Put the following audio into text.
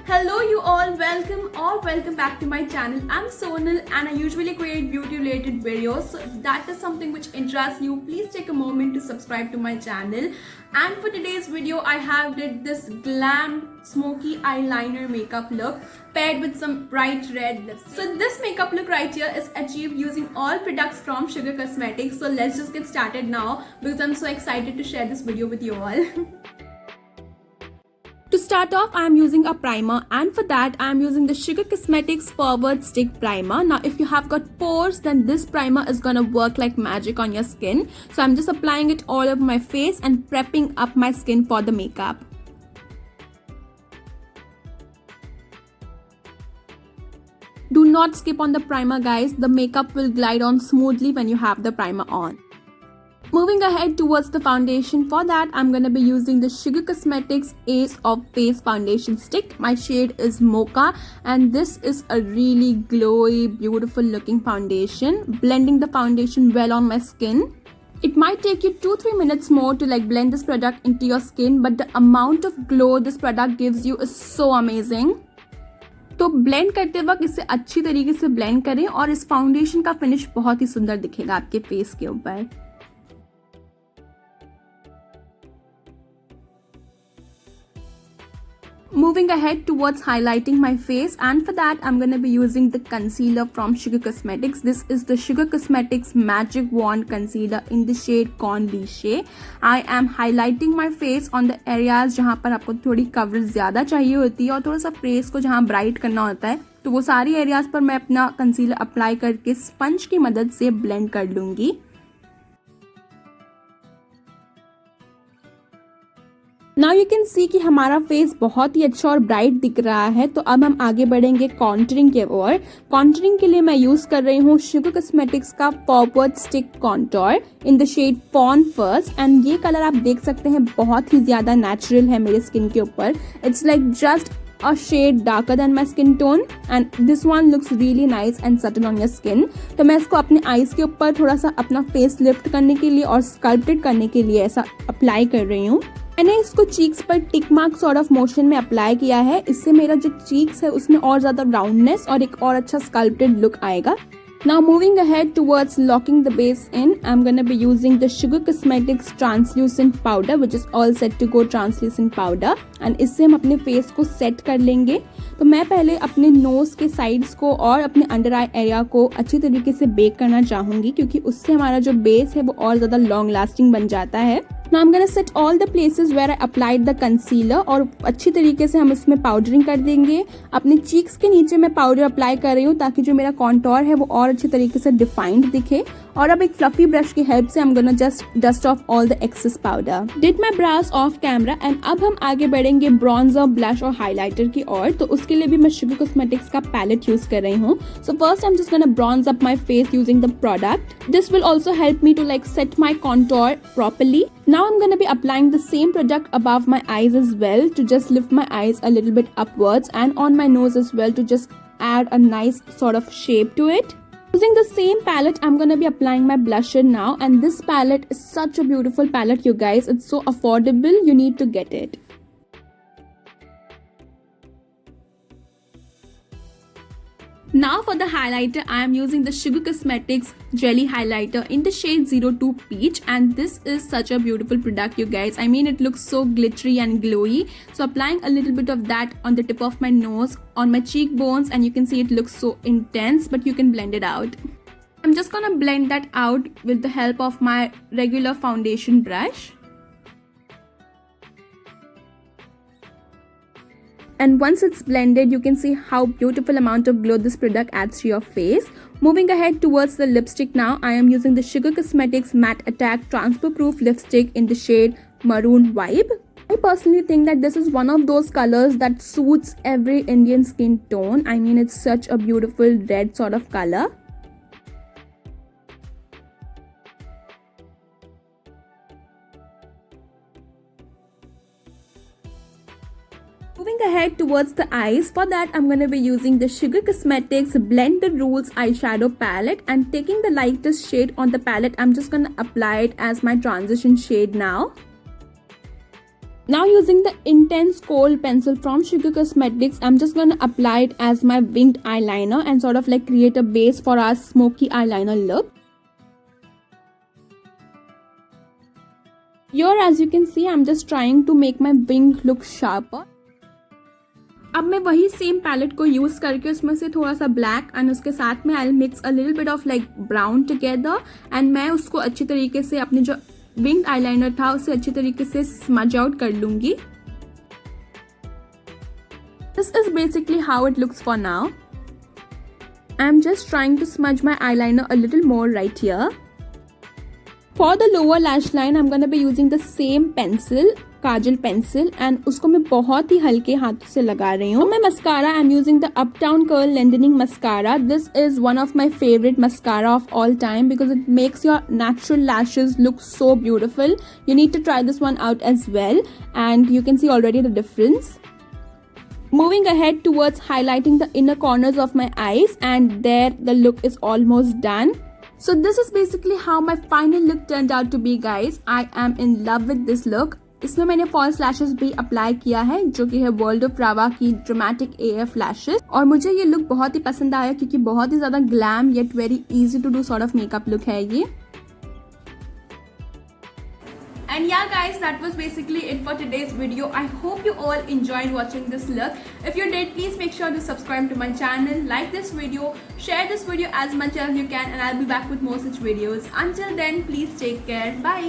Hello you all, welcome back to my channel. I'm Sonal and I usually create beauty related videos. So if that is something which interests you, please take a moment to subscribe to my channel. And for today's video, I have did this glam smoky eyeliner makeup look paired with some bright red lips. So this makeup look right here is achieved using all products from Sugar Cosmetics. So let's just get started now because I'm so excited to share this video with you all. To start off, I am using a primer, and for that I am using the Sugar Cosmetics Forward Stick Primer. Now if you have got pores, then this primer is gonna work like magic on your skin. So I'm just applying it all over my face and prepping up my skin for the makeup. Do not skip on the primer, guys. The makeup will glide on smoothly when you have the primer on. Moving ahead towards the foundation, for that I'm going to be using the Sugar Cosmetics Ace of Base Foundation Stick. My shade is Mocha and this is a really glowy, beautiful looking foundation, blending the foundation well on my skin. It might take you 2-3 minutes more to blend this product into your skin, but the amount of glow this product gives you is so amazing. तो blend करते वक्त इसे अच्छी तरीके से blend करें और इस फाउंडेशन का फिनिश बहुत ही सुंदर दिखेगा आपके फेस के ऊपर. Moving ahead towards highlighting my face, and for that I'm going to be using the concealer from Sugar Cosmetics. This is the Sugar Cosmetics Magic Wand Concealer in the shade Corn Lychee. I am highlighting my face on the areas जहाँ पर आपको थोड़ी coverage ज़्यादा चाहिए होती है और थोड़ा सा फेस को जहाँ ब्राइट करना होता है, तो वो सारी एरियाज पर मैं अपना कंसीलर अप्लाई करके स्पंज की मदद से ब्लेंड कर लूँगी. नाउ यू कैन सी कि हमारा फेस बहुत ही अच्छा और ब्राइट दिख रहा है. तो अब हम आगे बढ़ेंगे कॉन्टरिंग के ओर. कॉन्टरिंग के लिए मैं यूज कर रही हूँ शुगर कॉस्मेटिक्स का forward stick contour in the shade fawn first. And ये कलर आप देख सकते हैं बहुत ही ज्यादा नेचुरल है मेरे स्किन के ऊपर. It's like just a shade darker than my skin tone and this one looks really nice and subtle on your skin. तो मैं इसको अपने आईज के ऊपर थोड़ा सा अपना फेस लिफ्ट करने के लिए और स्कल्प्टेड करने के लिए ऐसा अप्लाई कर रही हूँ. मैंने इसको चीक्स पर tick mark sort of motion में अप्लाई किया है. इससे मेरा जो चीक्स है उसमें और ज्यादा राउंडनेस और एक और अच्छा स्कल्प्टेड लुक आएगा. Now moving ahead towards locking the base in, I'm gonna be using the Sugar Cosmetics Translucent Powder, which is all set to go translucent powder. And इससे हम अपने फेस को सेट कर लेंगे. तो मैं पहले अपने नोज के साइड्स को और अपने अंडर आई एरिया को अच्छी तरीके से बेक करना चाहूंगी क्योंकि उससे हमारा जो बेस है वो और ज्यादा लॉन्ग लास्टिंग बन जाता है. Now I'm gonna set all the places where I applied the concealer और अच्छी तरीके से हम इसमें पाउडरिंग कर देंगे. अपने चीक्स के नीचे मैं पाउडर अप्लाई कर रही हूँ ताकि जो मेरा कॉन्टोर है वो और अच्छी तरीके से डिफाइंड दिखे. और अब एक फ्लफी ब्रश की हेल्प से I'm gonna just dust off all the excess powder. Did my brows off camera and अब हम आगे बढ़ेंगे ब्रॉन्जर, ब्लश और हाइलाइटर की ओर. तो उसके लिए भी मैं Sugar Cosmetics का पैलेट यूज कर रही हूँ. So first I'm just gonna bronze up my face using the product. This will also help me to set my contour properly. Now I'm gonna be applying the same product above my eyes as well to just lift my eyes a little bit upwards and on my nose as well to just add a nice sort of shape to it. Using the same palette, I'm gonna be applying my blusher now, and this palette is such a beautiful palette, you guys. It's so affordable, you need to get it. Now for the highlighter, I am using the Sugar Cosmetics Jelly Highlighter in the shade 02 Peach, and this is such a beautiful product, you guys. I mean, it looks so glittery and glowy. So applying a little bit of that on the tip of my nose, on my cheekbones, and you can see it looks so intense, but you can blend it out. I'm just gonna blend that out with the help of my regular foundation brush. And once it's blended, you can see how beautiful amount of glow this product adds to your face. Moving ahead towards the lipstick now, I am using the Sugar Cosmetics Matte Attack Transfer Proof Lipstick in the shade Maroon Vibe. I personally think that this is one of those colors that suits every Indian skin tone. I mean, it's such a beautiful red sort of color. Moving ahead towards the eyes, for that I'm going to be using the Sugar Cosmetics Blend the Rules eyeshadow palette, and taking the lightest shade on the palette, I'm just going to apply it as my transition shade now. Now using the intense kohl pencil from Sugar Cosmetics, I'm just gonna apply it as my winged eyeliner and sort of like create a base for our smoky eyeliner look. Here as you can see, I'm just trying to make my wing look sharper. अब मैं वही same palette को use करके उसमें से थोड़ा सा black and उसके साथ में I mix a little bit of like brown together and मैं उसको अच्छी तरीके से अपने जो विंग आईलाइनर था उसे अच्छी तरीके से स्मज आउट कर लूंगी. This is basically how it looks for now. I am just trying to smudge my eyeliner a little more right here. For the lower lash line, I'm gonna be using the same pencil, Kajal pencil, and उसको मैं बहुत ही हल्के हाथों से लगा रही हूँ. मैं mascara I am using the uptown curl lengthening mascara. This is one of my favourite mascara of all time because it makes your natural lashes look so beautiful. You need to try this one out as well and you can see already the difference. Moving ahead towards highlighting the inner corners of my eyes, and there the look is almost done. So this is basically how my final look turned out to be, guys. I am in love with this look. इसमें मैंने false lashes भी apply किया है जो कि है world of रावा की dramatic AF lashes, और मुझे ये लुक बहुत ही पसंद आया क्योंकि बहुत ही ज्यादा glam yet very easy to do sort of makeup look है ये. And yeah guys, that was basically it for today's video. I hope you all enjoyed watching this look. If you did, please make sure to subscribe to my channel, like this video, share this video as much as you can, and I'll be back with more such videos. Until then, please take care. Bye.